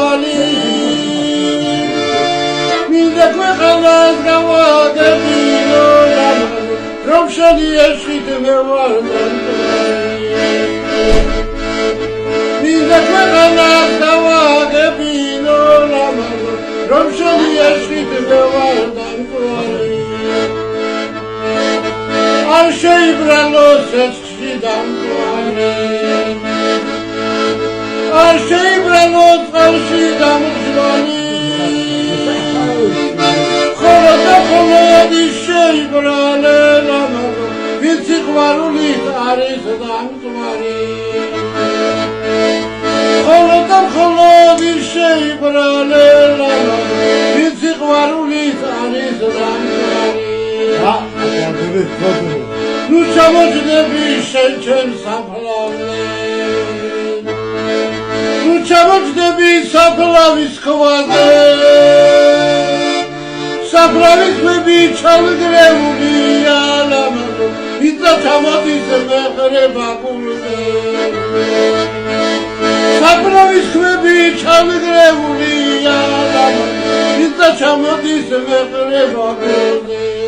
მწვალი მინდა ქვეყანას გავაგებინო რომ შენი ეშით მე ვარ მინდა ქვეყანას გავაგებინო რომ შენი ეშით მე ვარ არ შეიბრალოს ეშში დამკვალი არ შეიბრალოს წყალში დამძვალი ხოლოდი შეიბრალე ვინც სიყვარულით არის დამკვალი ხოლოდი შეიბრალე ვინც სიყვარულით არის დამკვალი ნუ ჩამოჯდები შენ ჩემ საფლავზე ნუ ჩამოჯდები საფლავის ქვაზე საფლავის ქვები ჩამგრეულია ლამაზო ვინცა ჩამოდის მეყრება გულზე საფლავის ქვები ჩამგრეულია ლამაზო ვინცა ჩამოდის მეყრება გულზე